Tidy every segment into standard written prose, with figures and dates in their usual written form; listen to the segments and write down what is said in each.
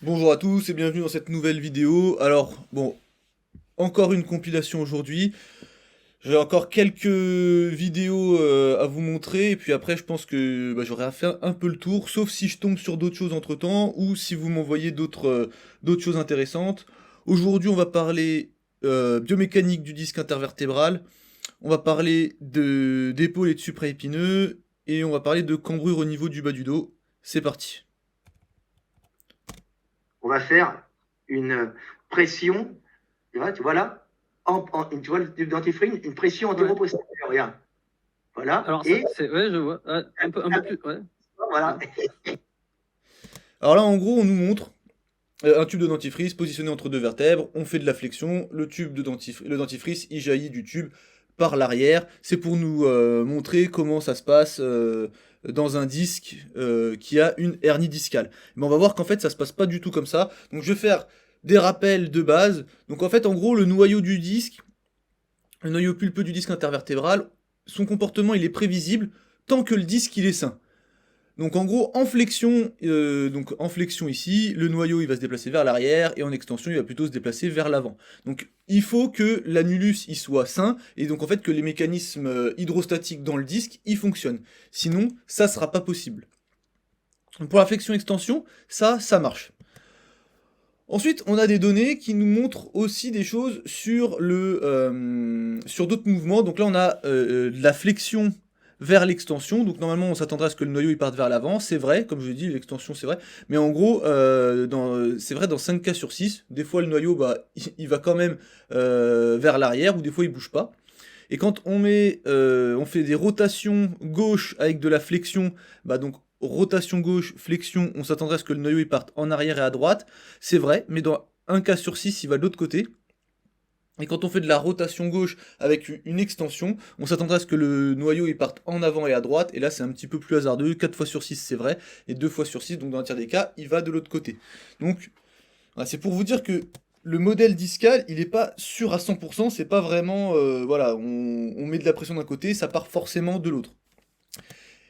Bonjour à tous et bienvenue dans cette nouvelle vidéo. Alors, bon, encore une compilation aujourd'hui. J'ai encore quelques vidéos à vous montrer et puis après je pense que j'aurai à faire un peu le tour, sauf si je tombe sur d'autres choses entre-temps ou si vous m'envoyez d'autres choses intéressantes. Aujourd'hui on va parler biomécanique du disque intervertébral, on va parler d'épaule et de supraépineux et on va parler de cambrure au niveau du bas du dos. C'est parti. On va faire une pression, tu vois là, tu vois le dentifrice, une pression Ouais. antéro-postérieure, regarde. Voilà, Alors ça, et c'est ouais, je vois. Ouais, un peu plus. Ouais. voilà. Ouais. Alors là en gros on nous montre un tube de dentifrice positionné entre deux vertèbres, on fait de la flexion, le dentifrice il jaillit du tube par l'arrière. C'est pour nous montrer comment ça se passe dans un disque qui a une hernie discale. Mais on va voir qu'en fait ça se passe pas du tout comme ça. Donc je vais faire des rappels de base. Donc en fait en gros le noyau du disque, le noyau pulpeux du disque intervertébral, son comportement il est prévisible tant que le disque il est sain. Donc en flexion ici, le noyau il va se déplacer vers l'arrière et en extension il va plutôt se déplacer vers l'avant. Donc il faut que l'annulus il soit sain et donc en fait que les mécanismes hydrostatiques dans le disque ils fonctionnent. Sinon ça sera pas possible. Donc pour la flexion extension, ça marche. Ensuite, on a des données qui nous montrent aussi des choses sur d'autres mouvements. Donc là, on a de la flexion vers l'extension. Donc normalement, on s'attendrait à ce que le noyau il parte vers l'avant. C'est vrai, comme je l'ai dit, l'extension c'est vrai. Mais en gros, c'est vrai dans 5 cas sur 6. Des fois, le noyau, il va quand même vers l'arrière ou des fois, il bouge pas. Et quand on fait des rotations gauche avec de la flexion, donc rotation gauche, flexion, on s'attendrait à ce que le noyau il parte en arrière et à droite. C'est vrai, mais dans un cas sur 6, il va de l'autre côté. Et quand on fait de la rotation gauche avec une extension, on s'attendrait à ce que le noyau il parte en avant et à droite. Et là, c'est un petit peu plus hasardeux. 4 fois sur 6, c'est vrai. Et 2 fois sur 6, donc dans un tiers des cas, il va de l'autre côté. Donc, voilà, c'est pour vous dire que le modèle discal, il n'est pas sûr à 100%, c'est pas vraiment, voilà, on met de la pression d'un côté, ça part forcément de l'autre.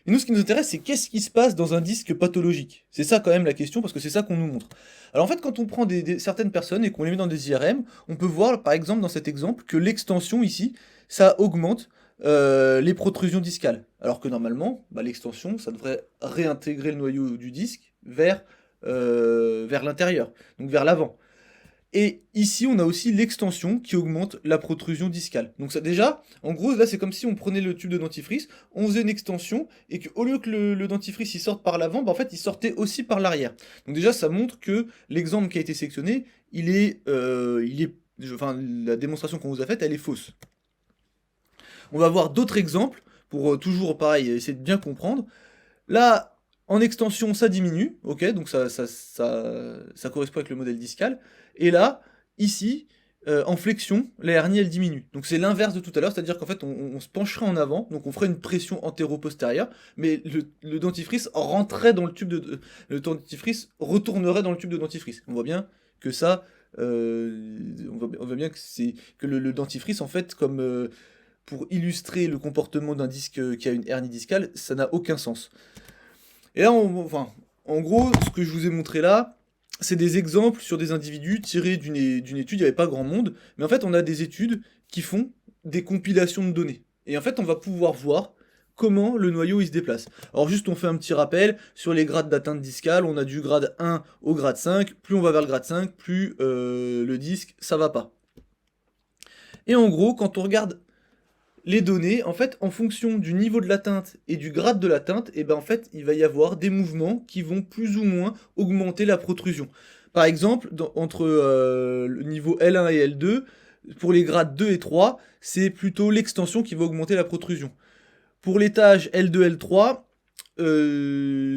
Et nous, ce qui nous intéresse, c'est qu'est-ce qui se passe dans un disque pathologique. C'est ça quand même la question, parce que c'est ça qu'on nous montre. Alors en fait, quand on prend certaines personnes et qu'on les met dans des IRM, on peut voir, par exemple, dans cet exemple, que l'extension ici, ça augmente les protrusions discales. Alors que normalement, l'extension, ça devrait réintégrer le noyau du disque vers l'intérieur, donc vers l'avant. Et ici, on a aussi l'extension qui augmente la protrusion discale. Donc ça déjà, en gros, là c'est comme si on prenait le tube de dentifrice, on faisait une extension, et qu'au lieu que le dentifrice il sorte par l'avant, en fait il sortait aussi par l'arrière. Donc déjà, ça montre que l'exemple qui a été sélectionné, enfin, la démonstration qu'on vous a faite, elle est fausse. On va voir d'autres exemples, pour toujours, pareil, essayer de bien comprendre. Là, en extension, ça diminue, ok, donc ça correspond avec le modèle discal. Et là, ici, en flexion, la hernie, elle diminue. Donc c'est l'inverse de tout à l'heure, c'est-à-dire qu'en fait, on se pencherait en avant, donc on ferait une pression antéro-postérieure, mais le dentifrice rentrerait dans le tube le dentifrice retournerait dans le tube de dentifrice. On voit bien que ça, on voit bien que c'est que le dentifrice, en fait, comme pour illustrer le comportement d'un disque qui a une hernie discale, ça n'a aucun sens. Et là, enfin, en gros, ce que je vous ai montré là, c'est des exemples sur des individus tirés d'une étude, il n'y avait pas grand monde, mais en fait, on a des études qui font des compilations de données. Et en fait, on va pouvoir voir comment le noyau il se déplace. Alors juste, on fait un petit rappel, sur les grades d'atteinte discale, on a du grade 1 au grade 5, plus on va vers le grade 5, plus le disque, ça va pas. Et en gros, quand on regarde les données, en fait, en fonction du niveau de l'atteinte et du grade de l'atteinte, et ben en fait, il va y avoir des mouvements qui vont plus ou moins augmenter la protrusion. Par exemple, entre le niveau L1 et L2, pour les grades 2 et 3, c'est plutôt l'extension qui va augmenter la protrusion. Pour l'étage L2, L3,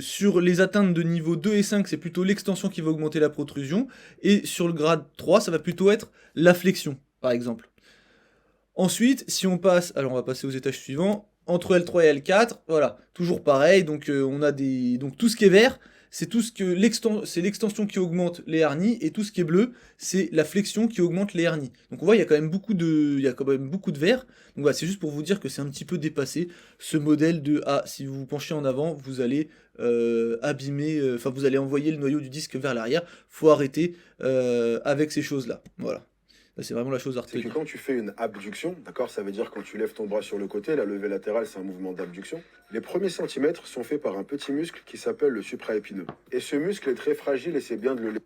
sur les atteintes de niveau 2 et 5, c'est plutôt l'extension qui va augmenter la protrusion, et sur le grade 3, ça va plutôt être la flexion, par exemple. Ensuite, si on passe, alors on va passer aux étages suivants, entre L3 et L4, voilà, toujours pareil, donc on a donc tout ce qui est vert, c'est tout ce que c'est l'extension qui augmente les hernies, et tout ce qui est bleu, c'est la flexion qui augmente les hernies. Donc on voit, il y a quand même beaucoup de vert. Donc voilà, c'est juste pour vous dire que c'est un petit peu dépassé, ce modèle de si vous vous penchez en avant, vous allez abîmer, enfin vous allez envoyer le noyau du disque vers l'arrière. Faut arrêter avec ces choses-là. Voilà. Là, c'est vraiment la chose à C'est que retenir. quand tu fais une abduction, d'accord, ça veut dire quand tu lèves ton bras sur le côté, la levée latérale, c'est un mouvement d'abduction. Les premiers centimètres sont faits par un petit muscle qui s'appelle le supraépineux. Et ce muscle est très fragile et c'est bien de le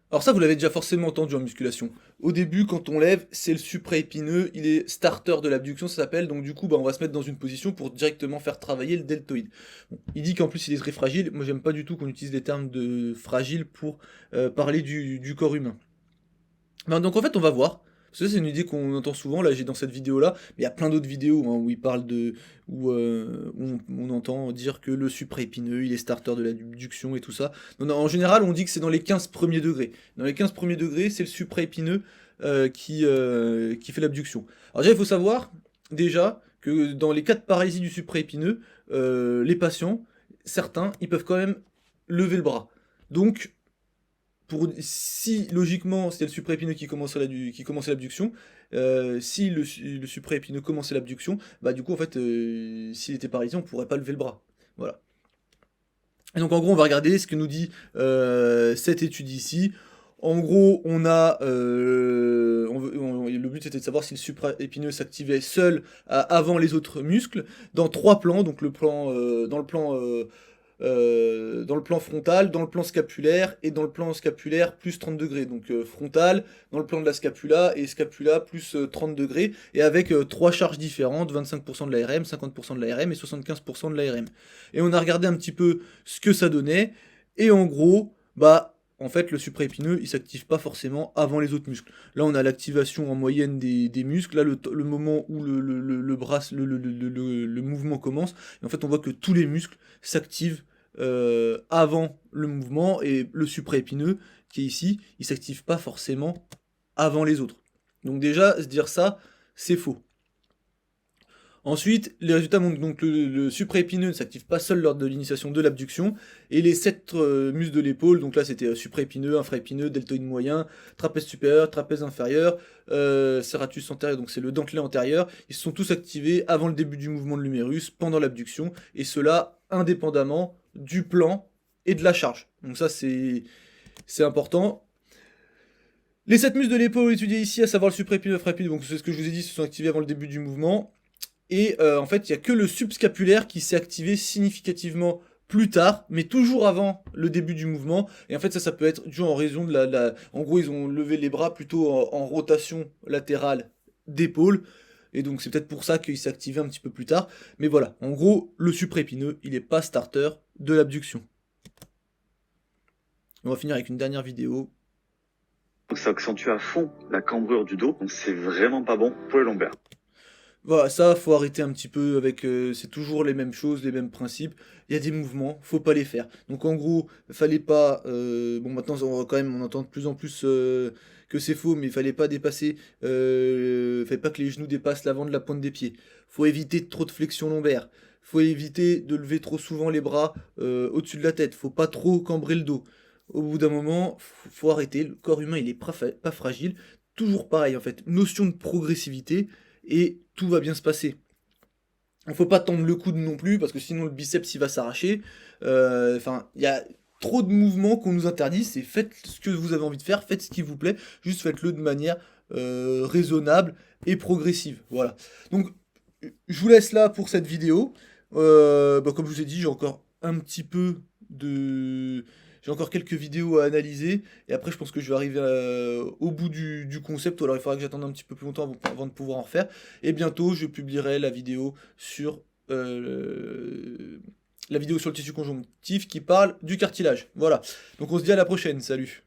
Alors ça, vous l'avez déjà forcément entendu en musculation. Au début, quand on lève, c'est le supraépineux, il est starter de l'abduction, ça s'appelle, donc du coup, on va se mettre dans une position pour directement faire travailler le deltoïde. Bon, il dit qu'en plus, il est très fragile. Moi, j'aime pas du tout qu'on utilise les termes de fragile pour parler du corps humain. Donc en fait, on va voir. Parce que c'est une idée qu'on entend souvent, là j'ai dans cette vidéo-là, mais il y a plein d'autres vidéos où il parle où on entend dire que le supraépineux, il est starter de l'abduction et tout ça. Non, en général, on dit que c'est dans les 15 premiers degrés. Dans les 15 premiers degrés, c'est le supraépineux qui fait l'abduction. Alors déjà, il faut savoir, déjà, que dans les cas de paralysie du supraépineux, les patients, certains, ils peuvent quand même lever le bras. Donc, si logiquement c'était le supraépineux qui commençait l'abduction, si le supraépineux commençait l'abduction, bah du coup en fait s'il était paralysé on pourrait pas lever le bras. Voilà. Et donc en gros on va regarder ce que nous dit cette étude ici. En gros on a le but c'était de savoir si le supraépineux s'activait seul avant les autres muscles dans trois plans, donc dans le plan frontal, dans le plan scapulaire et dans le plan scapulaire plus 30 degrés. Donc frontal, dans le plan de la scapula et scapula plus 30 degrés et avec trois charges différentes, 25% de l'ARM, 50% de l'ARM et 75% de l'ARM. Et on a regardé un petit peu ce que ça donnait et en gros, en fait, le supraépineux, il s'active pas forcément avant les autres muscles. Là, on a l'activation en moyenne des muscles. Là, le moment où le mouvement commence. Et en fait, on voit que tous les muscles s'activent avant le mouvement. Et le supraépineux, qui est ici, il s'active pas forcément avant les autres. Donc déjà, se dire ça, c'est faux. Ensuite, les résultats montrent donc que le supraépineux ne s'active pas seul lors de l'initiation de l'abduction, et les 7 muscles de l'épaule, donc là c'était supraépineux, infraépineux, deltoïde moyen, trapèze supérieur, trapèze inférieur, serratus antérieur, donc c'est le dentelé antérieur, ils se sont tous activés avant le début du mouvement de l'humérus, pendant l'abduction, et cela indépendamment du plan et de la charge. Donc ça c'est important. Les 7 muscles de l'épaule étudiés ici, à savoir le supraépineux, infraépineux, donc c'est ce que je vous ai dit, se sont activés avant le début du mouvement. Et en fait, il n'y a que le subscapulaire qui s'est activé significativement plus tard, mais toujours avant le début du mouvement. Et en fait, ça peut être dû en raison de En gros, ils ont levé les bras plutôt en rotation latérale d'épaule. Et donc, c'est peut-être pour ça qu'il s'est activé un petit peu plus tard. Mais voilà, en gros, le supraépineux, il n'est pas starter de l'abduction. On va finir avec une dernière vidéo. Donc ça accentue à fond la cambrure du dos, donc c'est vraiment pas bon pour les lombaires. Voilà, ça, faut arrêter un petit peu avec... c'est toujours les mêmes choses, les mêmes principes. Il y a des mouvements, faut pas les faire. Donc en gros, fallait pas... bon, maintenant, on entend de plus en plus que c'est faux, mais il fallait pas dépasser... fallait pas que les genoux dépassent l'avant de la pointe des pieds. Faut éviter trop de flexion lombaire. Faut éviter de lever trop souvent les bras au-dessus de la tête. Faut pas trop cambrer le dos. Au bout d'un moment, faut arrêter. Le corps humain, il est pas fragile. Toujours pareil, en fait. Notion de progressivité. Et tout va bien se passer. Il ne faut pas tendre le coude non plus, parce que sinon le biceps il va s'arracher. Enfin, il y a trop de mouvements qu'on nous interdit, c'est faites ce que vous avez envie de faire, faites ce qui vous plaît, juste faites-le de manière raisonnable et progressive. Voilà. Donc, je vous laisse là pour cette vidéo. Comme je vous ai dit, j'ai encore un petit peu de... J'ai encore quelques vidéos à analyser, et après je pense que je vais arriver au bout du concept, ou alors il faudra que j'attende un petit peu plus longtemps avant de pouvoir en refaire. Et bientôt je publierai la vidéo sur le tissu conjonctif qui parle du cartilage. Voilà, donc on se dit à la prochaine, salut.